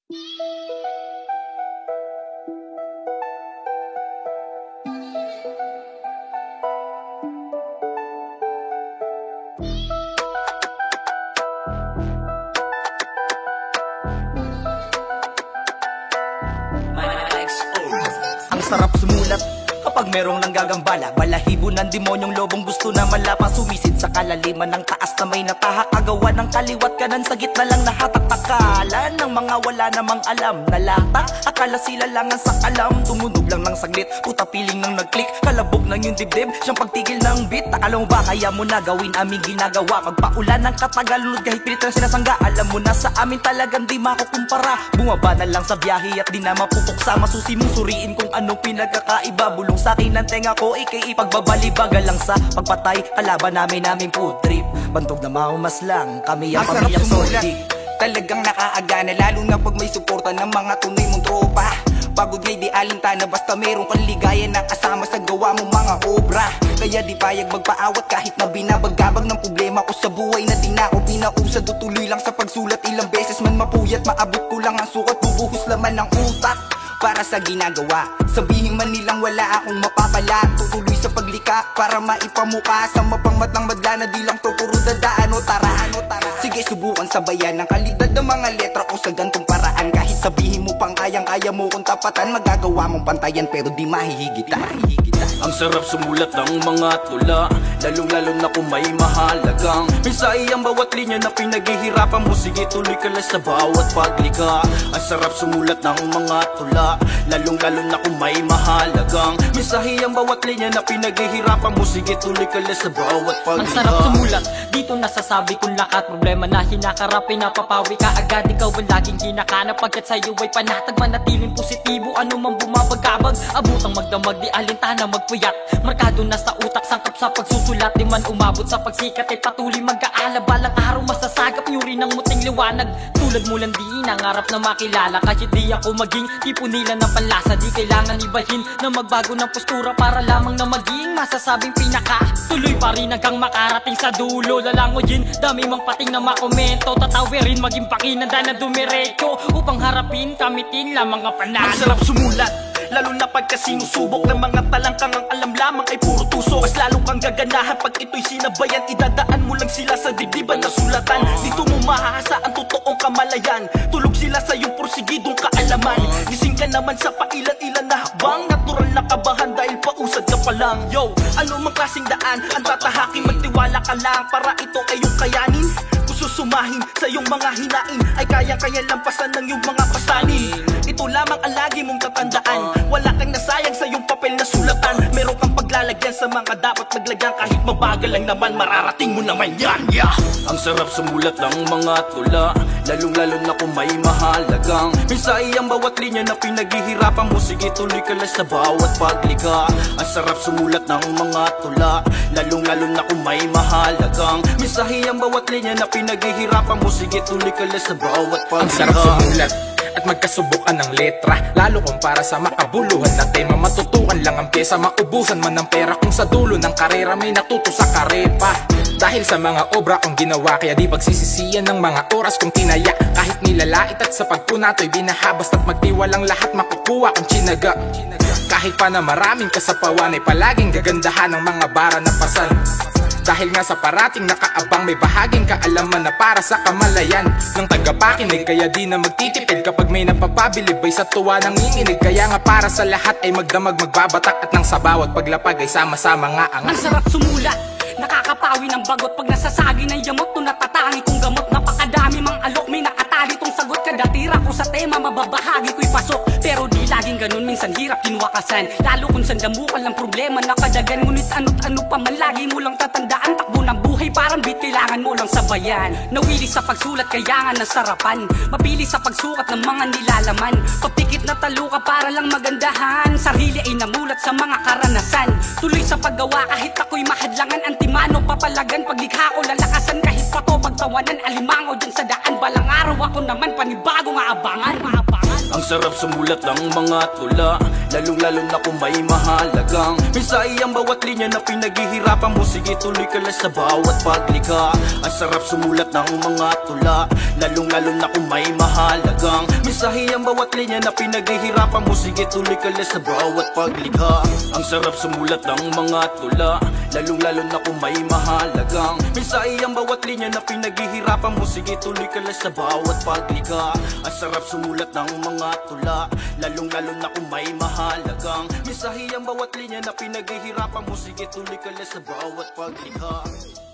Ang sarap sumulat kapag merong nanggagambala. Balahibo ng demonyong lobong gusto na malapa. Sumisid sa kalaliman ng taas na may natahak. Agawa ng kaliwat kanan sa gitna lang nahatak. Takalan ng mga wala namang alam. Nalatak, akala sila lang ang sakalam. Tumunog lang ng saglit, puta piling nang nag-click. Kalabog ng yung dibdib, siyang pagtigil ng beat. Akala mo ba kaya mo na gawin aming ginagawa? Magpaulan ng katagalunod kahit pilit na sinasangga. Alam mo na sa amin talagang di makukumpara. Bumaba na lang sa biyahe at di na mapupuksa. Masusi mong suriin kung anong pinagkakaiba. Bulong sa akin ng tenga ko, ikay ipagbabalibaga lang sa pagpatay. Kalaban namin food trip. Bantog na maumas lang, kami ang pamilyang solid. Talagang nakaagana, lalo na pag may suporta ng mga tunay mong tropa. Pagod nga'y di alintana, basta meron kang ligaya na kasama sa gawa mong mga obra. Kaya di payag magpaawat kahit na binabagabag ng problema ko sa buhay na di na ako pinausad. Tutuloy lang sa pagsulat, ilang beses man mapuyat. Maabot ko lang ang sukat, bubuhos laman ng utak para sa ginagawa. Sabihin man nilang wala akong mapapala. Tutuloy sa paglika para maipamuka sa mapangmatang madla na di lang to puro dadaan o tara. Sige subukan sabayan ng kalidad ng mga letra ko sa gantong paraan. Kahit sabihin mo pang kayang-kaya mo kung tapatan, magagawa mong pantayan pero di mahihigitan. Ang sarap sumulat ng mga tula, lalong-lalo na kung may mahalagang mensahe ang bawat linya na pinaghihirapan mo. Sige tuloy ka lang sa bawat paglika. Ang sarap sumulat ng mga tula, lalong-lalo na kung may mahalagang mensahe ang bawat linya na pinaghihirapan mo. Sige tuloy ka lang sa bawat paglika. Ang sarap sumulat, dito nasasabi kong lakat. Problema na hinakarap, pinapapawi ka agad. Ikaw ang laging hinakanap, pagkat sa'yo ay panatag. Manatiling positibo, ano man bumabagabag. Abutang magdamag, di alintana magpuyat. Markado na sa utak, sangkap sa pagsusulat. Di man umabot sa pagsikat, ay patuloy mag-aala. Balang araw masasagap nyo rin ang muting liwanag. Tulad mo lang di nangarap na makilala. Kahit di ako maging tipo nila ng panlasa. Di kailangan ibahin na magbago ng postura para lamang na maging masasabing pinaka. Tuloy pa rin hanggang makarating sa dulo. Lalangoyin, dami mang pating na makomento. Tatawirin, maging pakinanda na dumiretso upang harapin, kamitin lamang ang panalo. Ang sarap sumulat, lalo na pagka sinusubok ng mga talangkang ang alam lamang ay puro tuso. Mas lalo kang gaganahan pag ito'y sinabayan. Idadaan mo lang sila sa dibdiban na sulatan. Dito mo mahahasa ang totoong kamalayan. Tulog sila sa iyong porsigidong kaalaman. Gising ka naman sa pailan-ilan na habang natural na kabahan dahil pausad ka pa lang. Yo, ano mang klaseng daan ang tatahakin, magtiwala ka lang para ito ay iyong kayanin. Susumahin sa iyong mga hinain ay kaya-kaya lampasan ng iyong mga pasanin. Ito lamang ang lagi mong tatandaan, wala kang nasayang sa iyong papel na sulatan. Meron kang paglalagyan sa mga dapat maglagyan. Kahit mabagal lang naman, mararating mo naman yan. Ang sarap sumulat ng mga tula, lalong-lalo na kung may mahalagang mensahe ang bawat linya na pinaghihirapan mo. Sige tuloy ka lang sa bawat paglika. Ang sarap sumulat ng mga tula, lalong-lalo na kung may mahalagang mensahe ang bawat linya na pinaghihirapan mo. Sige tuloy ka lang sa bawat paglika. Ang sarap sumulat at magkasubukan ng letra, lalo kung para sa makabuluhan na tema. Matutukan lang ang pyesa, maubusan man ng pera kung sa dulo ng karera may natuto sa karepa. Dahil sa mga obra kong ginawa, kaya di pagsisisiyan ng mga oras kong tinaya. Kahit nilalait at sa pagpunato'y binahabas at magtiwalang lahat makukuha kong tsinaga. Kahit pa na maraming kasapawan ay palaging gagandahan ng mga bara na pasan. Dahil nga sa parating nakaabang may bahaging kaalaman na para sa kamalayan ng tagapakinig. Kaya di na magtitipid kapag may napapabilib ay sa tuwa ng nginginig. Kaya nga para sa lahat ay magdamag magbabatak at nang sa bawat paglapag ay sama-sama nga ang sarap sumulat, nakakapawi ng bagot. Pag nasasagi ng yamot, to natatangi kong gamot. Napakadami mang alok, may nakatali tong sagot. Kada tira ko sa tema, mababahagi ko'y pasok. Pero di laging ganun, minsan hirap kinuwakasan. Lalo kung sandamukan lang problema nakadagan. Ngunit ano't ano pa man, lagi mo lang tatandaan. Takbo ng buhay parang beat, kailangan mo lang sabayan. Nawili sa pagsulat, kaya nga nasarapan. Mapili sa pagsukat ng mga nilalaman. Papikit na talo ka para lang magandahan. Sarili ay namulat sa mga karanasan. Tuloy sa paggawa kahit ako'y mahadlangan. Antimano papalagan, paglikha ko lalakasan. Kahit pato pagtawanan, alimango dyan sa daan. Balang araw ako naman panibagong aabangan. Ang sarap sumulat ng mga tula, lalong lalo na kung may mahalagang mensahe ang bawat linya na pinaghihirapan mo. Sige tuloy ka lang sa bawat paglikha. Ang sarap sumulat ng mga tula, lalong lalo na kung may mahalagang mensahe ang bawat linya na pinaghihirapan mo. Sige tuloy ka lang sa bawat paglikha. Ang sarap sumulat ng mga tula, lalong lalo na kung may mahalagang mensahe ang bawat linya na pinaghihirapan mo. Sige tuloy ka lang sa bawat paglikha. Ang sarap sumulat ng mga tula, lalong lalo na kung may mahalagang mensahe ang bawat linya na pinaghihirapan mo. Sige tuloy ka lang sa bawat paglikha.